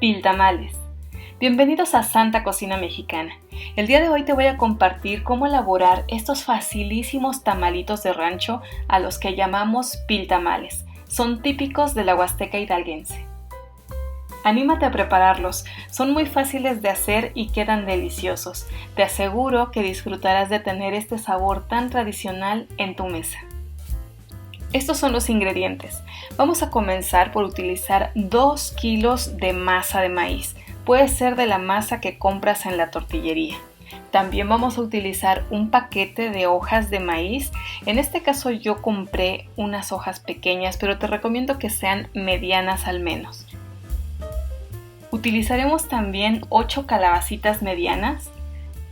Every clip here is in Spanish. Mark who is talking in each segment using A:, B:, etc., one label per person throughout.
A: Piltamales. Bienvenidos a Santa Cocina Mexicana. El día de hoy te voy a compartir cómo elaborar estos facilísimos tamalitos de rancho a los que llamamos piltamales. Son típicos de la Huasteca hidalguense. Anímate a prepararlos, son muy fáciles de hacer y quedan deliciosos. Te aseguro que disfrutarás de tener este sabor tan tradicional en tu mesa. Estos son los ingredientes. Vamos a comenzar por utilizar 2 kilos de masa de maíz. Puede ser de la masa que compras en la tortillería. También vamos a utilizar un paquete de hojas de maíz. En este caso yo compré unas hojas pequeñas, pero te recomiendo que sean medianas al menos. Utilizaremos también 8 calabacitas medianas,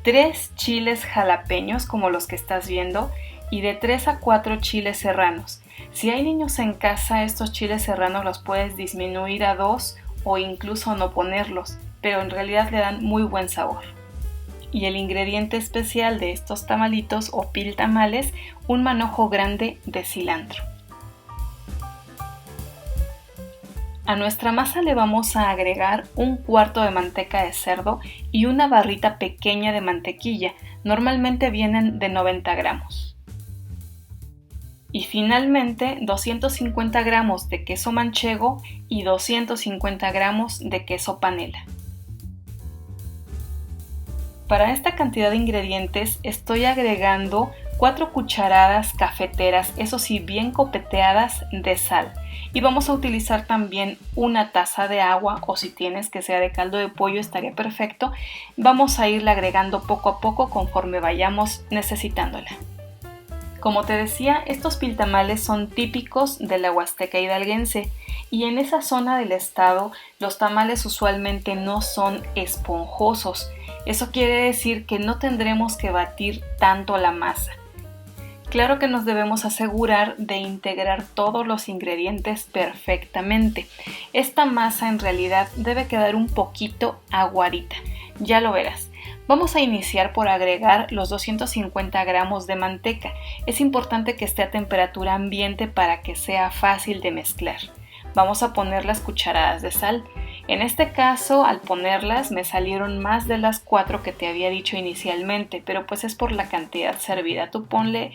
A: 3 chiles jalapeños como los que estás viendo y de 3 a 4 chiles serranos. Si hay niños en casa, estos chiles serranos los puedes disminuir a 2 o incluso no ponerlos, pero en realidad le dan muy buen sabor. Y el ingrediente especial de estos tamalitos o piltamales, un manojo grande de cilantro. A nuestra masa le vamos a agregar 1/4 de manteca de cerdo y una barrita pequeña de mantequilla, normalmente vienen de 90 gramos. Y finalmente 250 gramos de queso manchego y 250 gramos de queso panela. Para esta cantidad de ingredientes estoy agregando 4 cucharadas cafeteras, eso sí bien copeteadas, de sal. Y vamos a utilizar también una taza de agua, o si tienes que sea de caldo de pollo estaría perfecto. Vamos a irla agregando poco a poco conforme vayamos necesitándola. Como te decía, estos piltamales son típicos de la Huasteca hidalguense y en esa zona del estado los tamales usualmente no son esponjosos. Eso quiere decir que no tendremos que batir tanto la masa. Claro que nos debemos asegurar de integrar todos los ingredientes perfectamente. Esta masa en realidad debe quedar un poquito aguadita, ya lo verás. Vamos a iniciar por agregar los 250 gramos de manteca. Es importante que esté a temperatura ambiente para que sea fácil de mezclar. Vamos a poner las cucharadas de sal. En este caso, al ponerlas me salieron más de las 4 que te había dicho inicialmente, pero pues es por la cantidad servida. Tú ponle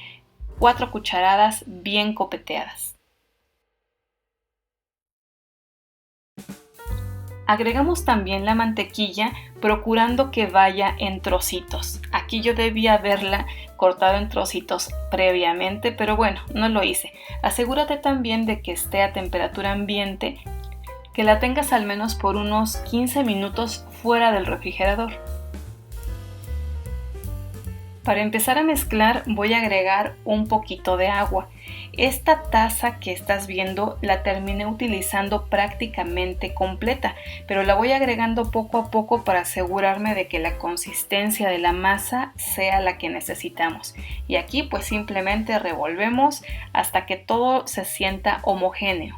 A: 4 cucharadas bien copeteadas. Agregamos también la mantequilla procurando que vaya en trocitos. Aquí yo debía haberla cortado en trocitos previamente, pero bueno, no lo hice. Asegúrate también de que esté a temperatura ambiente, que la tengas al menos por unos 15 minutos fuera del refrigerador. Para empezar a mezclar voy a agregar un poquito de agua. Esta taza que estás viendo la terminé utilizando prácticamente completa, pero la voy agregando poco a poco para asegurarme de que la consistencia de la masa sea la que necesitamos. Y aquí pues simplemente revolvemos hasta que todo se sienta homogéneo.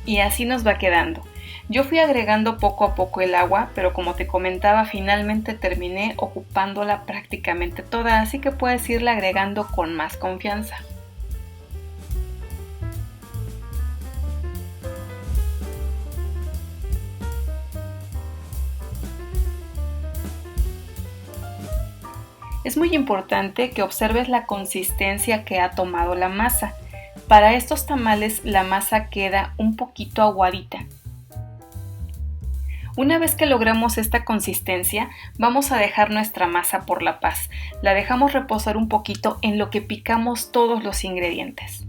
A: Y así nos va quedando. Yo fui agregando poco a poco el agua, pero como te comentaba, finalmente terminé ocupándola prácticamente toda, así que puedes irla agregando con más confianza. Es muy importante que observes la consistencia que ha tomado la masa. Para estos tamales la masa queda un poquito aguadita. Una vez que logramos esta consistencia, vamos a dejar nuestra masa por la paz. La dejamos reposar un poquito en lo que picamos todos los ingredientes.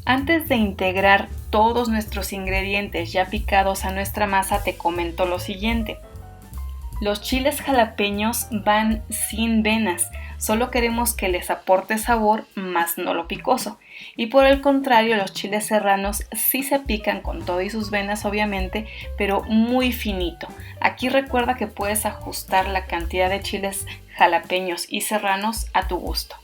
A: Antes de integrar todos nuestros ingredientes ya picados a nuestra masa, te comento lo siguiente. Los chiles jalapeños van sin venas, solo queremos que les aporte sabor, más no lo picoso. Y por el contrario, los chiles serranos sí se pican con todo y sus venas obviamente, pero muy finito. Aquí recuerda que puedes ajustar la cantidad de chiles jalapeños y serranos a tu gusto.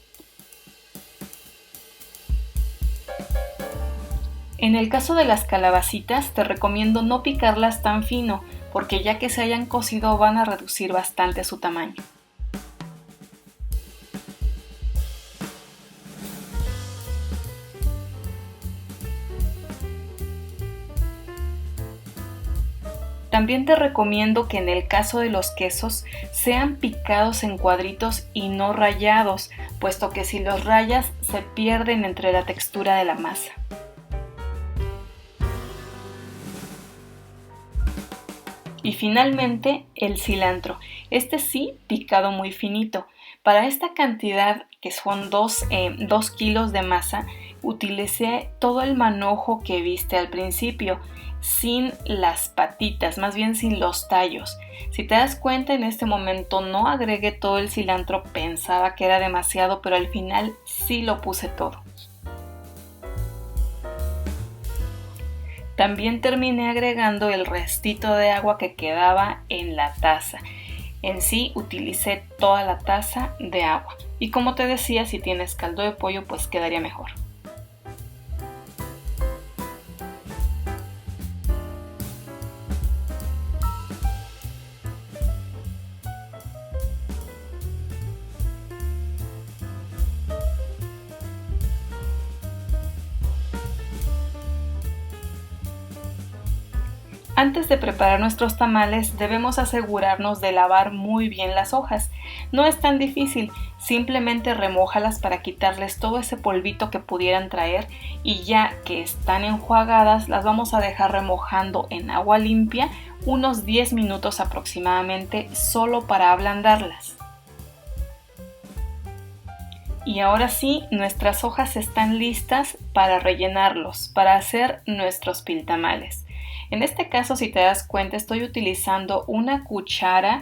A: En el caso de las calabacitas, te recomiendo no picarlas tan fino, porque ya que se hayan cocido van a reducir bastante su tamaño. También te recomiendo que en el caso de los quesos sean picados en cuadritos y no rallados, puesto que si los rayas se pierden entre la textura de la masa. Y finalmente el cilantro, este sí picado muy finito. Para esta cantidad, que son 2 kilos de masa, utilicé todo el manojo que viste al principio, sin las patitas, más bien sin los tallos. Si te das cuenta, en este momento no agregué todo el cilantro, pensaba que era demasiado, pero al final sí lo puse todo. También terminé agregando el restito de agua que quedaba en la taza. En sí utilicé toda la taza de agua. Y como te decía, si tienes caldo de pollo, pues quedaría mejor. Antes de preparar nuestros tamales debemos asegurarnos de lavar muy bien las hojas. No es tan difícil, simplemente remójalas para quitarles todo ese polvito que pudieran traer y ya que están enjuagadas las vamos a dejar remojando en agua limpia unos 10 minutos aproximadamente solo para ablandarlas. Y ahora sí, nuestras hojas están listas para rellenarlos, para hacer nuestros piltamales. En este caso, si te das cuenta, estoy utilizando una cuchara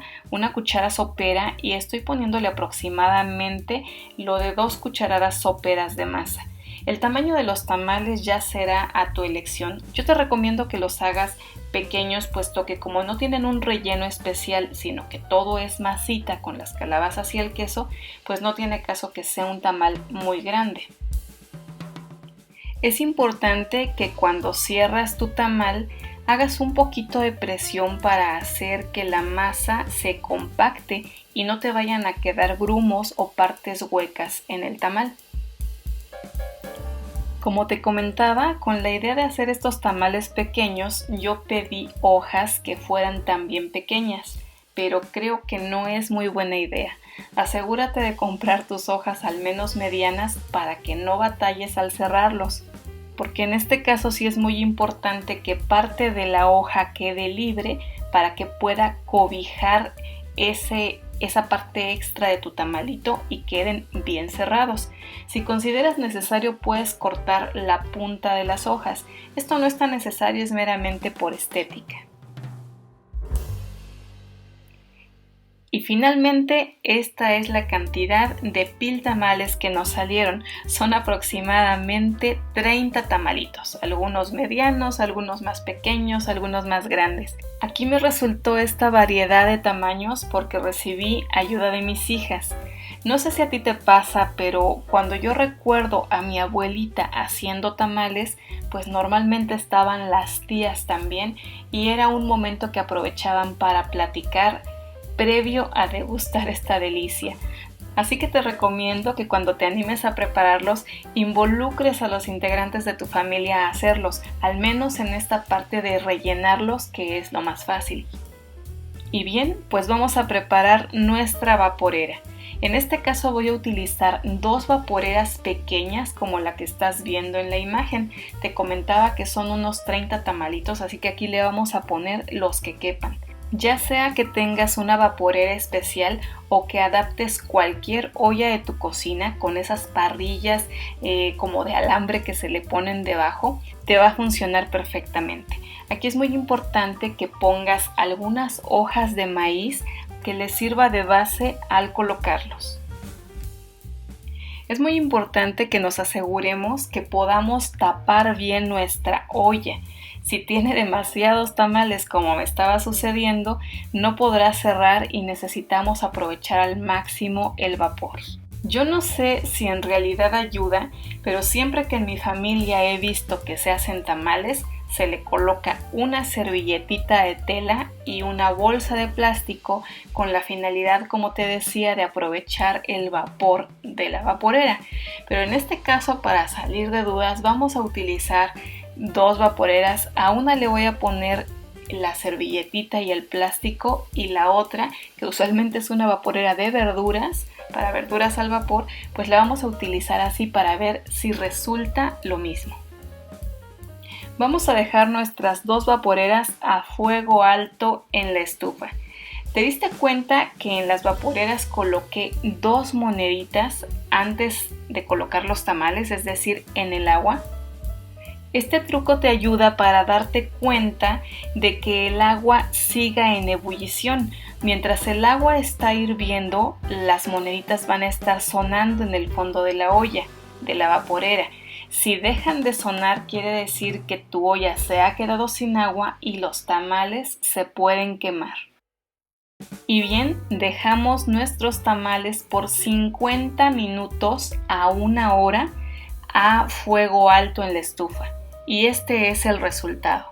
A: sopera y estoy poniéndole aproximadamente lo de 2 cucharadas soperas de masa. El tamaño de los tamales ya será a tu elección. Yo te recomiendo que los hagas pequeños, puesto que como no tienen un relleno especial, sino que todo es masita con las calabazas y el queso, pues no tiene caso que sea un tamal muy grande. Es importante que cuando cierras tu tamal hagas un poquito de presión para hacer que la masa se compacte y no te vayan a quedar grumos o partes huecas en el tamal. Como te comentaba, con la idea de hacer estos tamales pequeños, yo pedí hojas que fueran también pequeñas, pero creo que no es muy buena idea. Asegúrate de comprar tus hojas al menos medianas para que no batalles al cerrarlos, porque en este caso sí es muy importante que parte de la hoja quede libre para que pueda cobijar esa parte extra de tu tamalito y queden bien cerrados. Si consideras necesario, puedes cortar la punta de las hojas. Esto no es tan necesario, es meramente por estética. Y finalmente, esta es la cantidad de piltamales que nos salieron. Son aproximadamente 30 tamalitos, algunos medianos, algunos más pequeños, algunos más grandes. Aquí me resultó esta variedad de tamaños porque recibí ayuda de mis hijas. No sé si a ti te pasa, pero cuando yo recuerdo a mi abuelita haciendo tamales, pues normalmente estaban las tías también y era un momento que aprovechaban para platicar previo a degustar esta delicia. Así que te recomiendo que cuando te animes a prepararlos, involucres a los integrantes de tu familia a hacerlos, al menos en esta parte de rellenarlos, que es lo más fácil. Y bien, pues vamos a preparar nuestra vaporera. En este caso voy a utilizar 2 vaporeras pequeñas como la que estás viendo en la imagen. Te comentaba que son unos 30 tamalitos, así que aquí le vamos a poner los que quepan. Ya sea que tengas una vaporera especial o que adaptes cualquier olla de tu cocina con esas parrillas como de alambre que se le ponen debajo, te va a funcionar perfectamente. Aquí es muy importante que pongas algunas hojas de maíz que les sirva de base al colocarlos. Es muy importante que nos aseguremos que podamos tapar bien nuestra olla. Si tiene demasiados tamales como me estaba sucediendo, no podrá cerrar y necesitamos aprovechar al máximo el vapor. Yo no sé si en realidad ayuda, pero siempre que en mi familia he visto que se hacen tamales, se le coloca una servilletita de tela y una bolsa de plástico con la finalidad, como te decía, de aprovechar el vapor de la vaporera. Pero en este caso, para salir de dudas, vamos a utilizar 2 vaporeras. A una le voy a poner la servilletita y el plástico, y la otra, que usualmente es una vaporera de verduras, para verduras al vapor, pues la vamos a utilizar así para ver si resulta lo mismo. Vamos a dejar nuestras dos vaporeras a fuego alto en la estufa. ¿Te diste cuenta que en las vaporeras coloqué 2 moneditas antes de colocar los tamales, es decir, en el agua? Este truco te ayuda para darte cuenta de que el agua siga en ebullición. Mientras el agua está hirviendo, las moneditas van a estar sonando en el fondo de la olla, de la vaporera. Si dejan de sonar, quiere decir que tu olla se ha quedado sin agua y los tamales se pueden quemar. Y bien, dejamos nuestros tamales por 50 minutos a 1 hora a fuego alto en la estufa. Y este es el resultado.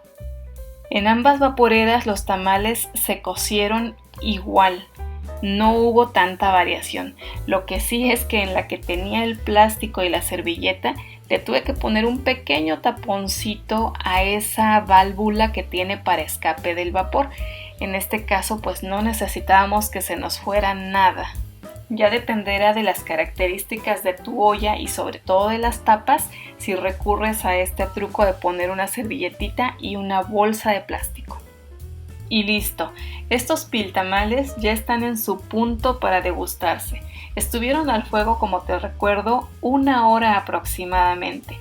A: En ambas vaporeras los tamales se cocieron igual. No hubo tanta variación. Lo que sí es que en la que tenía el plástico y la servilleta, le tuve que poner un pequeño taponcito a esa válvula que tiene para escape del vapor. En este caso, pues no necesitábamos que se nos fuera nada. Ya dependerá de las características de tu olla y sobre todo de las tapas si recurres a este truco de poner una servilletita y una bolsa de plástico. Y listo, estos piltamales ya están en su punto para degustarse. Estuvieron al fuego, como te recuerdo, 1 hora aproximadamente.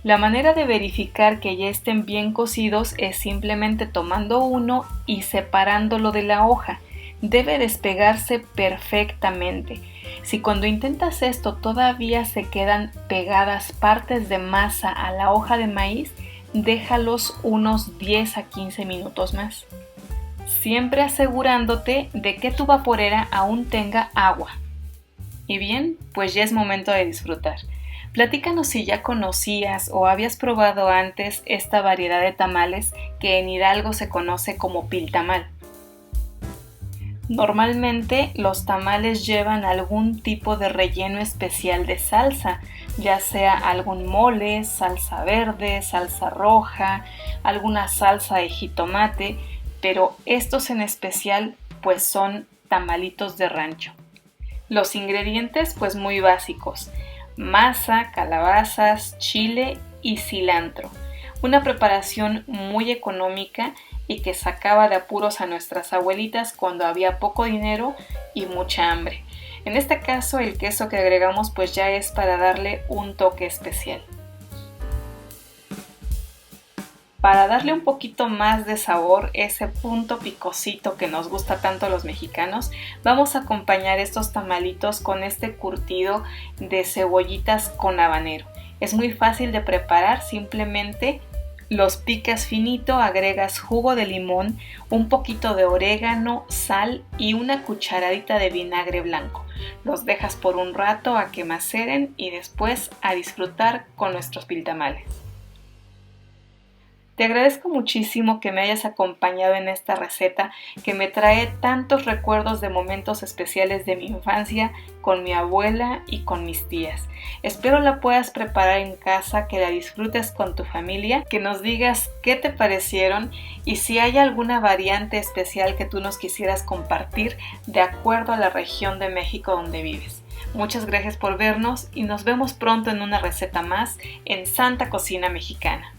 A: La manera de verificar que ya estén bien cocidos es simplemente tomando uno y separándolo de la hoja. Debe despegarse perfectamente. Si cuando intentas esto todavía se quedan pegadas partes de masa a la hoja de maíz, déjalos unos 10 a 15 minutos más, siempre asegurándote de que tu vaporera aún tenga agua. Y bien, pues ya es momento de disfrutar. Platícanos si ya conocías o habías probado antes esta variedad de tamales que en Hidalgo se conoce como piltamal. Normalmente los tamales llevan algún tipo de relleno especial de salsa, ya sea algún mole, salsa verde, salsa roja, alguna salsa de jitomate, pero estos en especial pues son tamalitos de rancho. Los ingredientes pues muy básicos: masa, calabazas, chile y cilantro. Una preparación muy económica y que sacaba de apuros a nuestras abuelitas cuando había poco dinero y mucha hambre. En este caso el queso que agregamos pues ya es para darle un toque especial. Para darle un poquito más de sabor, ese punto picosito que nos gusta tanto a los mexicanos, vamos a acompañar estos tamalitos con este curtido de cebollitas con habanero. Es muy fácil de preparar, simplemente los picas finito, agregas jugo de limón, un poquito de orégano, sal y una cucharadita de vinagre blanco. Los dejas por un rato a que maceren y después a disfrutar con nuestros piltamales. Te agradezco muchísimo que me hayas acompañado en esta receta que me trae tantos recuerdos de momentos especiales de mi infancia con mi abuela y con mis tías. Espero la puedas preparar en casa, que la disfrutes con tu familia, que nos digas qué te parecieron y si hay alguna variante especial que tú nos quisieras compartir de acuerdo a la región de México donde vives. Muchas gracias por vernos y nos vemos pronto en una receta más en Santa Cocina Mexicana.